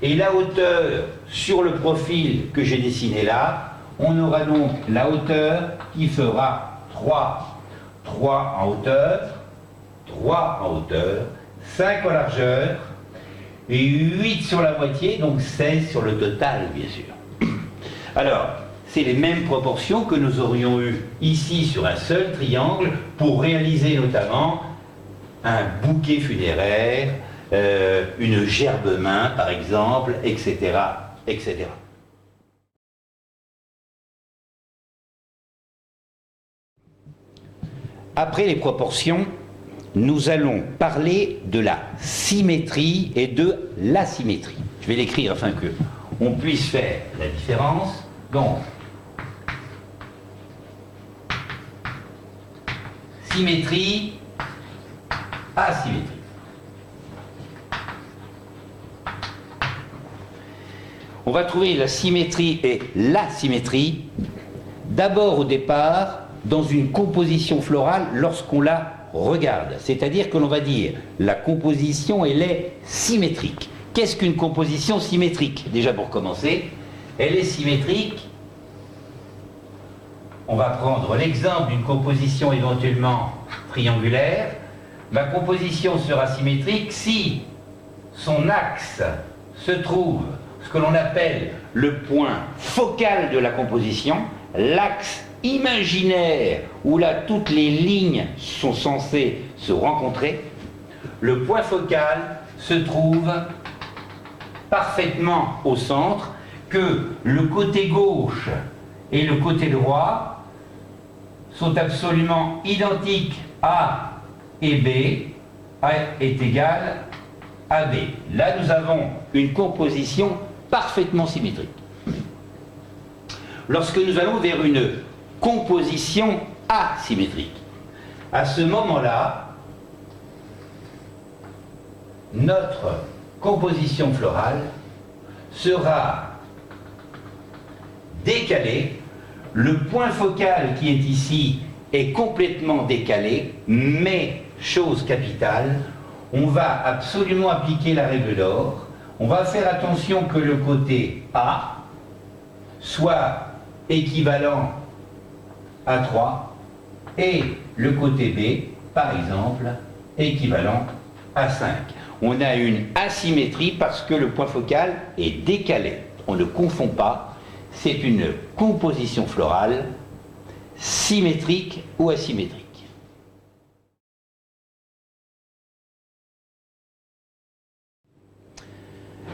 Et la hauteur sur le profil que j'ai dessiné là, on aura donc la hauteur qui fera 3. 3 en hauteur, 3 en hauteur, 5 en largeur, et 8 sur la moitié, donc 16 sur le total, bien sûr. Alors, c'est les mêmes proportions que nous aurions eues ici sur un seul triangle pour réaliser notamment un bouquet funéraire, une gerbe-main par exemple, etc., etc. Après les proportions, nous allons parler de la symétrie et de l'asymétrie. Je vais l'écrire afin que on puisse faire la différence. Donc, symétrie, asymétrie. On va trouver la symétrie et l'asymétrie d'abord au départ dans une composition florale lorsqu'on la regarde. C'est-à-dire que l'on va dire la composition elle est symétrique. Qu'est-ce qu'une composition symétrique? Déjà pour commencer, elle est symétrique. On va prendre l'exemple d'une composition éventuellement triangulaire. Ma composition sera symétrique si son axe se trouve ce que l'on appelle le point focal de la composition, l'axe imaginaire où là toutes les lignes sont censées se rencontrer. Le point focal se trouve parfaitement au centre, que le côté gauche et le côté droit sont absolument identiques. A et B, A est égal à B. Là nous avons une composition parfaitement symétrique. Lorsque nous allons vers une composition asymétrique, à ce moment-là, notre composition florale sera décalée. Le point focal qui est ici est complètement décalé, mais, chose capitale, on va absolument appliquer la règle d'or. On va faire attention que le côté A soit équivalent à 3 et le côté B, par exemple, équivalent à 5. On a une asymétrie parce que le point focal est décalé. On ne confond pas, c'est une composition florale symétrique ou asymétrique.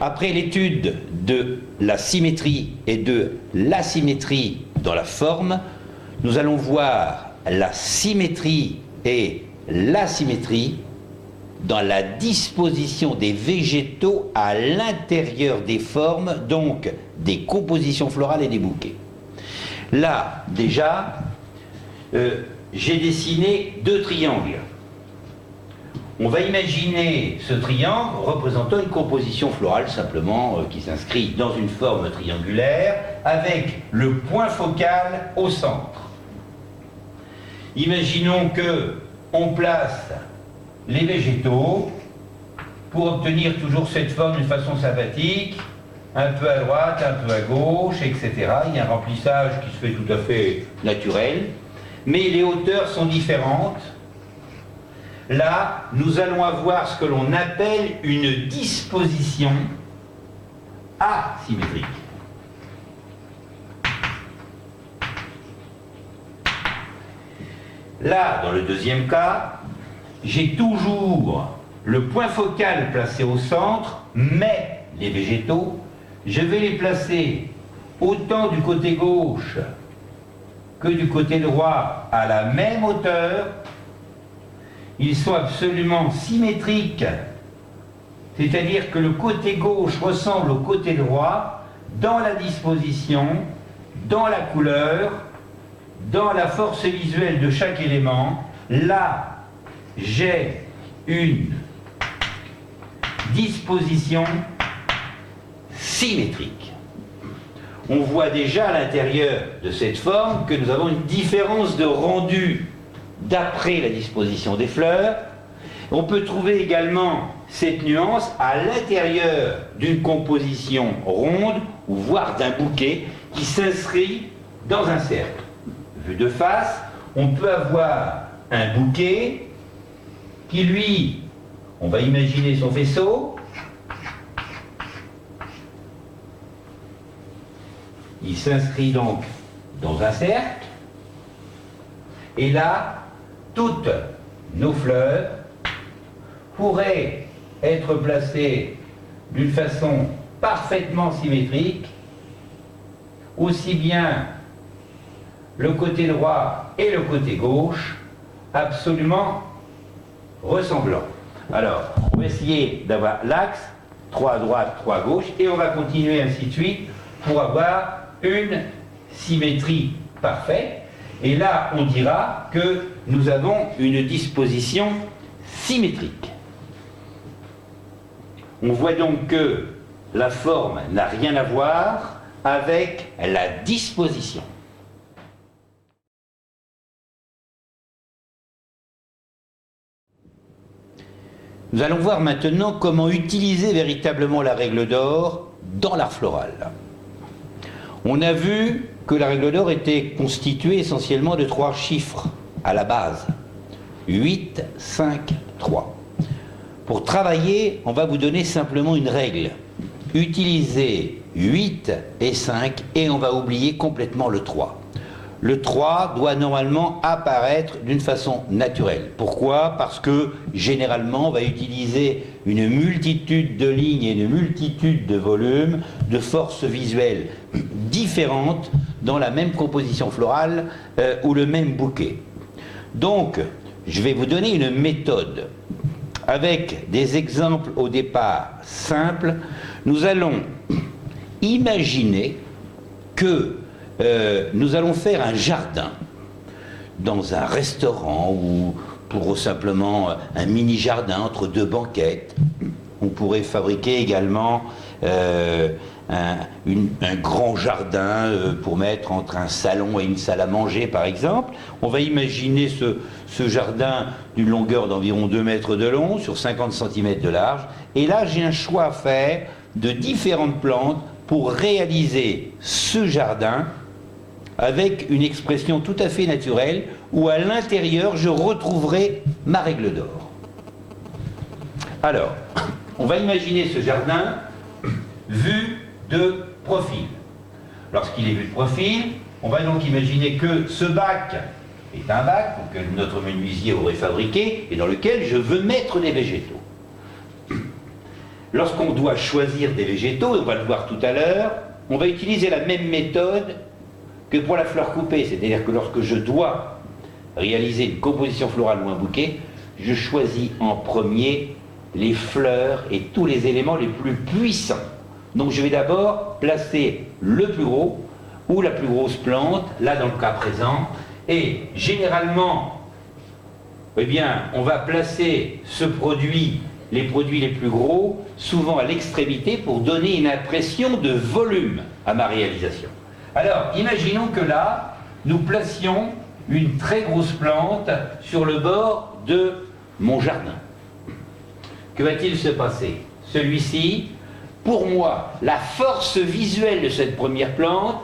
Après l'étude de la symétrie et de l'asymétrie dans la forme, nous allons voir la symétrie et l'asymétrie dans la disposition des végétaux à l'intérieur des formes, donc des compositions florales et des bouquets. Là, déjà, j'ai dessiné 2 triangles. On va imaginer ce triangle représentant une composition florale simplement qui s'inscrit dans une forme triangulaire avec le point focal au centre. Imaginons que on place les végétaux pour obtenir toujours cette forme d'une façon sympathique, un peu à droite, un peu à gauche, etc. Il y a un remplissage qui se fait tout à fait naturel, mais les hauteurs sont différentes. Là, nous allons avoir ce que l'on appelle une disposition asymétrique. Là, dans le deuxième cas, j'ai toujours le point focal placé au centre, mais les végétaux, je vais les placer autant du côté gauche que du côté droit à la même hauteur. Ils sont absolument symétriques, c'est-à-dire que le côté gauche ressemble au côté droit dans la disposition, dans la couleur, dans la force visuelle de chaque élément. Là, j'ai une disposition symétrique. On voit déjà à l'intérieur de cette forme que nous avons une différence de rendu d'après la disposition des fleurs. On peut trouver également cette nuance à l'intérieur d'une composition ronde, ou voire d'un bouquet, qui s'inscrit dans un cercle. Vu de face, on peut avoir un bouquet qui, lui, on va imaginer son faisceau, il s'inscrit donc dans un cercle, et là, toutes nos fleurs pourraient être placées d'une façon parfaitement symétrique, aussi bien le côté droit et le côté gauche, absolument ressemblant. Alors, on va essayer d'avoir l'axe, 3 à droite, 3 à gauche, et on va continuer ainsi de suite pour avoir une symétrie parfaite. Et là, on dira que nous avons une disposition symétrique. On voit donc que la forme n'a rien à voir avec la disposition. Nous allons voir maintenant comment utiliser véritablement la règle d'or dans l'art floral. On a vu que la règle d'or était constituée essentiellement de 3 chiffres à la base. 8, 5, 3. Pour travailler, on va vous donner simplement une règle. Utilisez 8 et 5 et on va oublier complètement le 3. Le 3 doit normalement apparaître d'une façon naturelle. Pourquoi? Parce que généralement on va utiliser une multitude de lignes et une multitude de volumes, de forces visuelles différentes dans la même composition florale ou le même bouquet. Donc, je vais vous donner une méthode avec des exemples au départ simples. Nous allons imaginer que nous allons faire un jardin dans un restaurant ou pour simplement un mini-jardin entre 2 banquettes. On pourrait fabriquer également un grand jardin pour mettre entre un salon et une salle à manger par exemple. On va imaginer ce jardin d'une longueur d'environ 2 mètres de long sur 50 cm de large. Et là j'ai un choix à faire de différentes plantes pour réaliser ce jardin avec une expression tout à fait naturelle où à l'intérieur je retrouverai ma règle d'or. Alors, on va imaginer ce jardin vu de profil. Lorsqu'il est vu de profil, on va donc imaginer que ce bac est un bac que notre menuisier aurait fabriqué et dans lequel je veux mettre des végétaux. Lorsqu'on doit choisir des végétaux, et on va le voir tout à l'heure, on va utiliser la même méthode que pour la fleur coupée, c'est-à-dire que lorsque je dois réaliser une composition florale ou un bouquet, je choisis en premier les fleurs et tous les éléments les plus puissants. Donc je vais d'abord placer le plus gros ou la plus grosse plante, là dans le cas présent, et généralement, eh bien, on va placer ce produit, les produits les plus gros, souvent à l'extrémité pour donner une impression de volume à ma réalisation. Alors, imaginons que là, nous placions une très grosse plante sur le bord de mon jardin. Que va-t-il se passer? Celui-ci, pour moi, la force visuelle de cette première plante,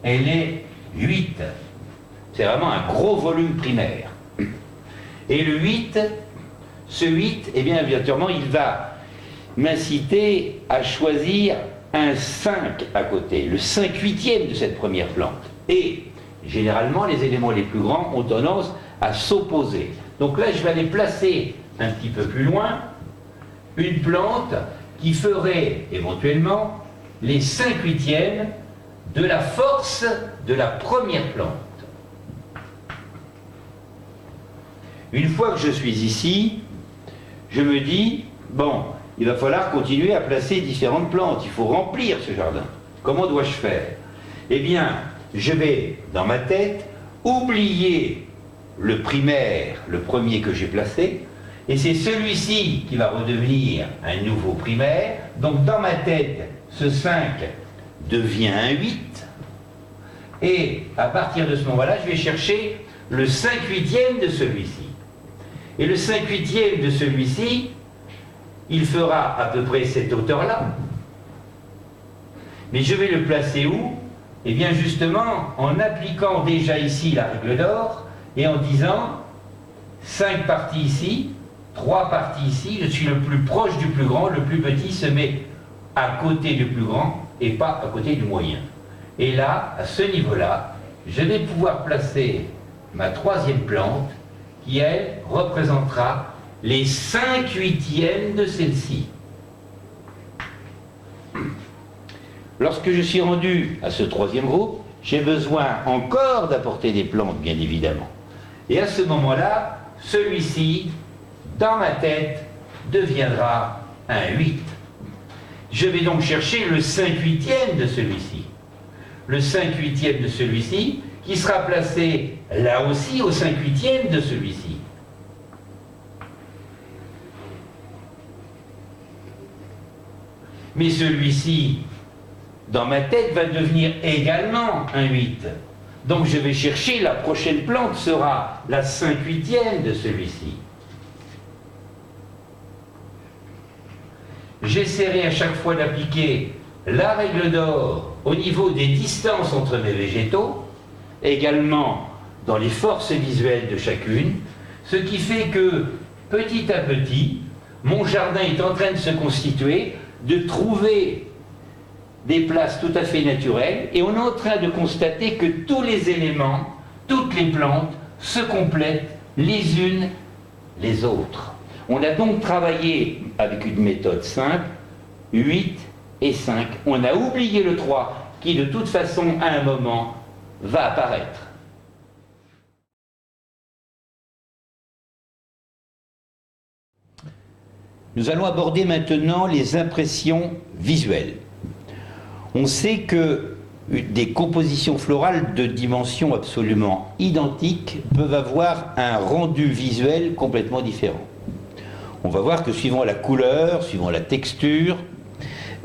elle est 8. C'est vraiment un gros volume primaire. Et le 8, ce 8, eh bien, évidemment, il va m'inciter à choisir un 5 à côté, le 5/8e de cette première plante. Et généralement, les éléments les plus grands ont tendance à s'opposer. Donc là, je vais aller placer un petit peu plus loin une plante qui ferait éventuellement les 5/8e de la force de la première plante. Une fois que je suis ici, je me dis, bon, il va falloir continuer à placer différentes plantes. Il faut remplir ce jardin. Comment dois-je faire? Eh bien, je vais, dans ma tête, oublier le primaire, le premier que j'ai placé, et c'est celui-ci qui va redevenir un nouveau primaire. Donc, dans ma tête, ce 5 devient un 8. Et à partir de ce moment-là, je vais chercher le 5/8e de celui-ci. Et le 5/8e de celui-ci, il fera à peu près cette hauteur-là. Mais je vais le placer où? Eh bien justement en appliquant déjà ici la règle d'or et en disant 5 parties ici, 3 parties ici, je suis le plus proche du plus grand, le plus petit se met à côté du plus grand et pas à côté du moyen. Et là, à ce niveau-là, je vais pouvoir placer ma troisième plante qui, elle, représentera les 5/8 de celle-ci. Lorsque je suis rendu à ce troisième groupe, j'ai besoin encore d'apporter des plantes, bien évidemment. Et à ce moment-là, celui-ci, dans ma tête, deviendra un 8. Je vais donc chercher le 5/8 de celui-ci. Le 5/8 de celui-ci, qui sera placé là aussi au 5/8 de celui-ci. Mais celui-ci, dans ma tête, va devenir également un 8. Donc je vais chercher, la prochaine plante sera la 5/8 de celui-ci. J'essaierai à chaque fois d'appliquer la règle d'or au niveau des distances entre mes végétaux, également dans les forces visuelles de chacune, ce qui fait que petit à petit, mon jardin est en train de se constituer, de trouver des places tout à fait naturelles, et on est en train de constater que tous les éléments, toutes les plantes se complètent les unes les autres. On a donc travaillé avec une méthode simple, 8 et 5. On a oublié le 3, qui de toute façon, à un moment, va apparaître. Nous allons aborder maintenant les impressions visuelles. On sait que des compositions florales de dimensions absolument identiques peuvent avoir un rendu visuel complètement différent. On va voir que suivant la couleur, suivant la texture,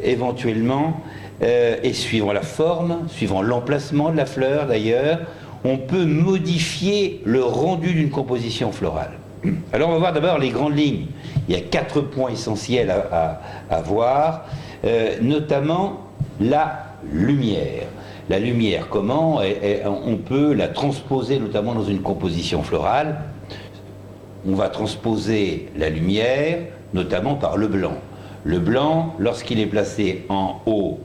éventuellement, et suivant la forme, suivant l'emplacement de la fleur d'ailleurs, on peut modifier le rendu d'une composition florale. Alors on va voir d'abord les grandes lignes. Il y a 4 points essentiels à voir, notamment la lumière. La lumière, comment on peut la transposer notamment dans une composition florale. On va transposer la lumière notamment par le blanc. Le blanc, lorsqu'il est placé en haut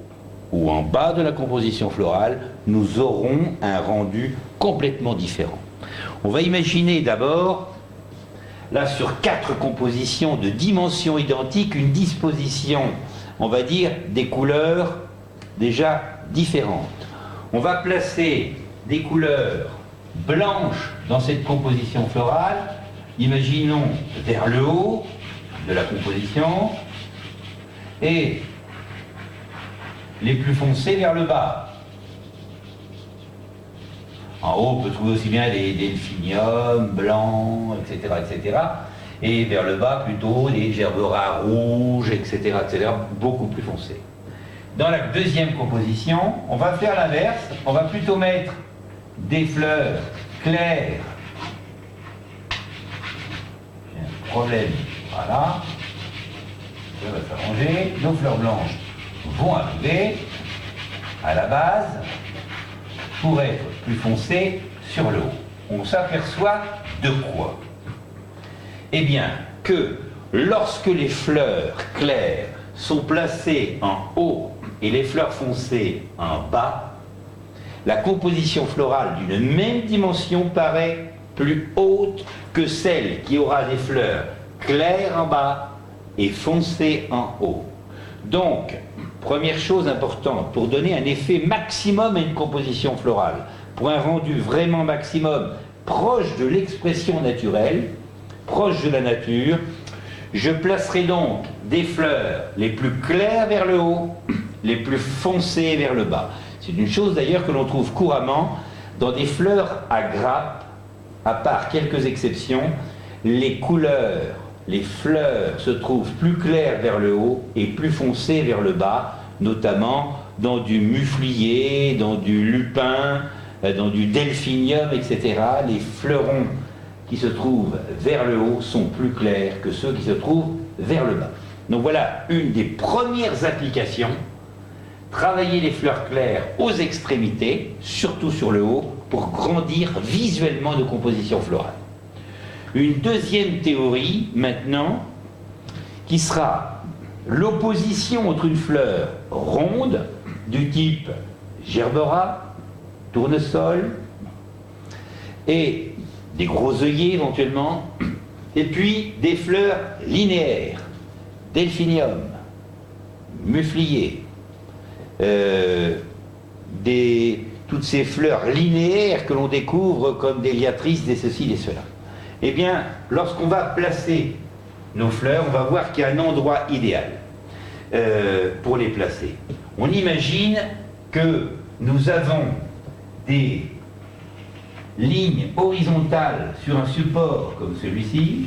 ou en bas de la composition florale, nous aurons un rendu complètement différent. On va imaginer d'abord, là sur 4 compositions de dimensions identiques, une disposition, on va dire, des couleurs déjà différentes. On va placer des couleurs blanches dans cette composition florale, imaginons vers le haut de la composition, et les plus foncées vers le bas. En haut, on peut trouver aussi bien des delphiniums blancs, etc., etc. Et vers le bas, plutôt des gerbes rares rouges, etc., etc., beaucoup plus foncés. Dans la deuxième composition, on va faire l'inverse. On va plutôt mettre des fleurs claires. J'ai un problème. Voilà. Ça va s'arranger. Nos fleurs blanches vont arriver à la base pour être plus foncées sur le haut. On s'aperçoit de quoi? Eh bien, que lorsque les fleurs claires sont placées en haut et les fleurs foncées en bas, la composition florale d'une même dimension paraît plus haute que celle qui aura des fleurs claires en bas et foncées en haut. Donc, première chose importante, pour donner un effet maximum à une composition florale, pour un rendu vraiment maximum, proche de l'expression naturelle, proche de la nature, je placerai donc des fleurs les plus claires vers le haut, les plus foncées vers le bas. C'est une chose d'ailleurs que l'on trouve couramment dans des fleurs à grappes, à part quelques exceptions, les couleurs, les fleurs se trouvent plus claires vers le haut et plus foncées vers le bas, notamment dans du muflier, dans du lupin, dans du delphinium, etc. Les fleurons qui se trouvent vers le haut sont plus clairs que ceux qui se trouvent vers le bas. Donc voilà une des premières applications, travailler les fleurs claires aux extrémités, surtout sur le haut, pour grandir visuellement nos compositions florales. Une deuxième théorie, maintenant, qui sera l'opposition entre une fleur ronde, du type gerbera, tournesol, et des gros œillets éventuellement, et puis des fleurs linéaires, delphinium, muflier, toutes ces fleurs linéaires que l'on découvre comme des liatrices, des ceci, des cela. Eh bien, lorsqu'on va placer nos fleurs, on va voir qu'il y a un endroit idéal pour les placer. On imagine que nous avons des lignes horizontales sur un support comme celui-ci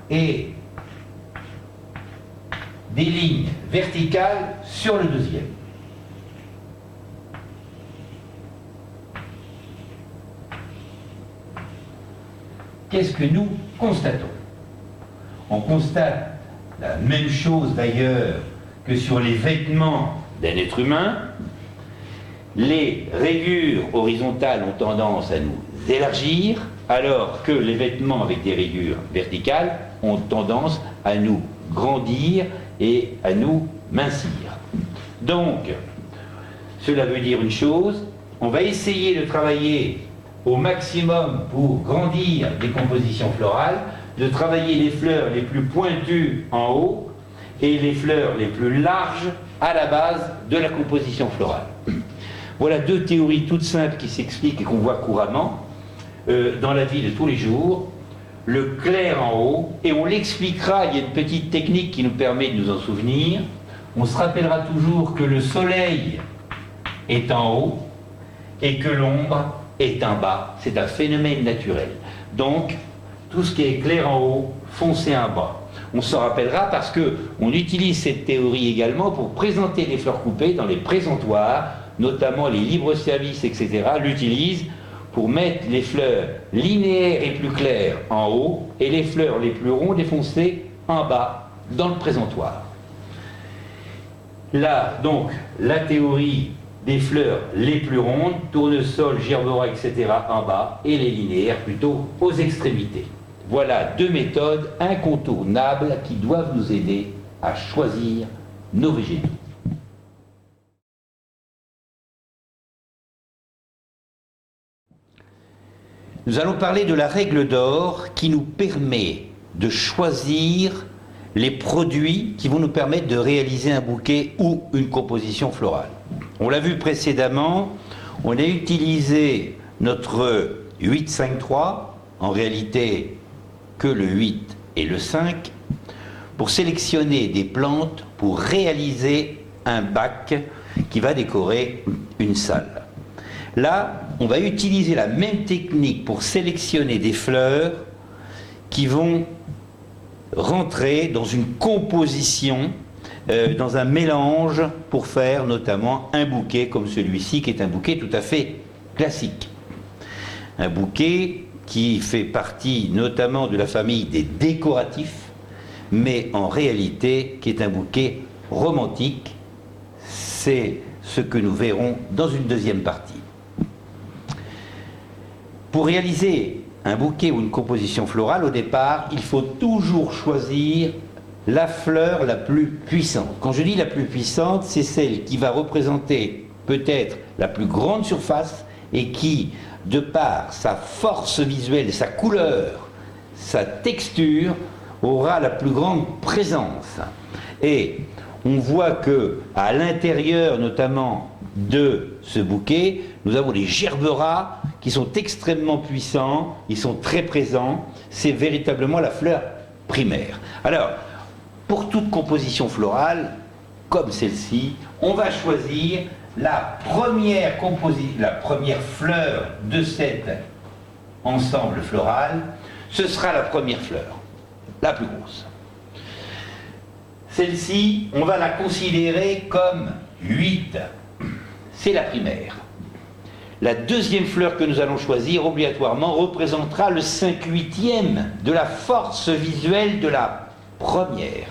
et des lignes verticales sur le deuxième. Qu'est-ce que nous constatons? On constate la même chose d'ailleurs que sur les vêtements d'un être humain. Les rayures horizontales ont tendance à nous élargir, alors que les vêtements avec des rayures verticales ont tendance à nous grandir et à nous mincir. Donc, cela veut dire une chose, on va essayer de travailler au maximum pour grandir des compositions florales, de travailler les fleurs les plus pointues en haut et les fleurs les plus larges à la base de la composition florale. Voilà deux théories toutes simples qui s'expliquent et qu'on voit couramment dans la vie de tous les jours. Le clair en haut, et on l'expliquera, il y a une petite technique qui nous permet de nous en souvenir. On se rappellera toujours que le soleil est en haut et que l'ombre est en bas. C'est un phénomène naturel. Donc, tout ce qui est clair en haut, foncé en bas. On s'en rappellera parce qu'on utilise cette théorie également pour présenter les fleurs coupées dans les présentoirs, notamment les libres-services, etc., l'utilisent pour mettre les fleurs linéaires et plus claires en haut et les fleurs les plus rondes et foncées en bas, dans le présentoir. Là, donc, la théorie des fleurs les plus rondes, tournesol, gerbera, etc., en bas, et les linéaires plutôt aux extrémités. Voilà deux méthodes incontournables qui doivent nous aider à choisir nos végétaux. Nous allons parler de la règle d'or qui nous permet de choisir les produits qui vont nous permettre de réaliser un bouquet ou une composition florale. On l'a vu précédemment, on a utilisé notre 8-5-3, en réalité que le 8 et le 5, pour sélectionner des plantes pour réaliser un bac qui va décorer une salle. Là, on va utiliser la même technique pour sélectionner des fleurs qui vont rentrer dans une composition, dans un mélange pour faire notamment un bouquet comme celui-ci qui est un bouquet tout à fait classique. Un bouquet qui fait partie notamment de la famille des décoratifs, mais en réalité qui est un bouquet romantique. C'est ce que nous verrons dans une deuxième partie. Pour réaliser un bouquet ou une composition florale, au départ, il faut toujours choisir la fleur la plus puissante. Quand je dis la plus puissante, c'est celle qui va représenter peut-être la plus grande surface et qui, de par sa force visuelle, sa couleur, sa texture, aura la plus grande présence. Et on voit que à l'intérieur notamment de ce bouquet, nous avons les gerberas qui sont extrêmement puissants, ils sont très présents, c'est véritablement la fleur primaire. Alors, pour toute composition florale, comme celle-ci, on va choisir la première fleur de cet ensemble floral, ce sera la première fleur, la plus grosse. Celle-ci, on va la considérer comme 8. C'est la primaire. la deuxième fleur que nous allons choisir obligatoirement représentera le 5/8 de la force visuelle de la première.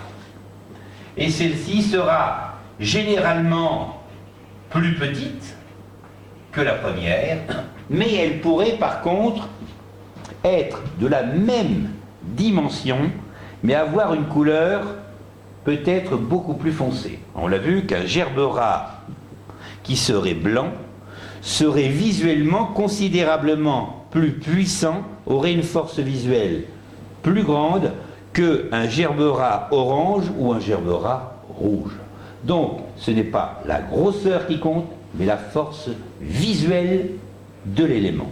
Et celle-ci sera généralement plus petite que la première, mais elle pourrait par contre être de la même dimension, mais avoir une couleur peut-être beaucoup plus foncée. On l'a vu qu'un gerbera qui serait blanc serait visuellement considérablement plus puissant, aurait une force visuelle plus grande qu'un gerbera orange ou un gerbera rouge. Donc, ce n'est pas la grosseur qui compte, mais la force visuelle de l'élément.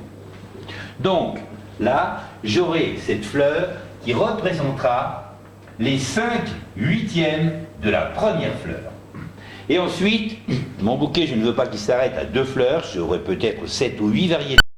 Donc, là, j'aurai cette fleur qui représentera les 5/8 de la première fleur. Et ensuite, mon bouquet, je ne veux pas qu'il s'arrête à 2 fleurs, j'aurai peut-être 7 ou 8 variétés.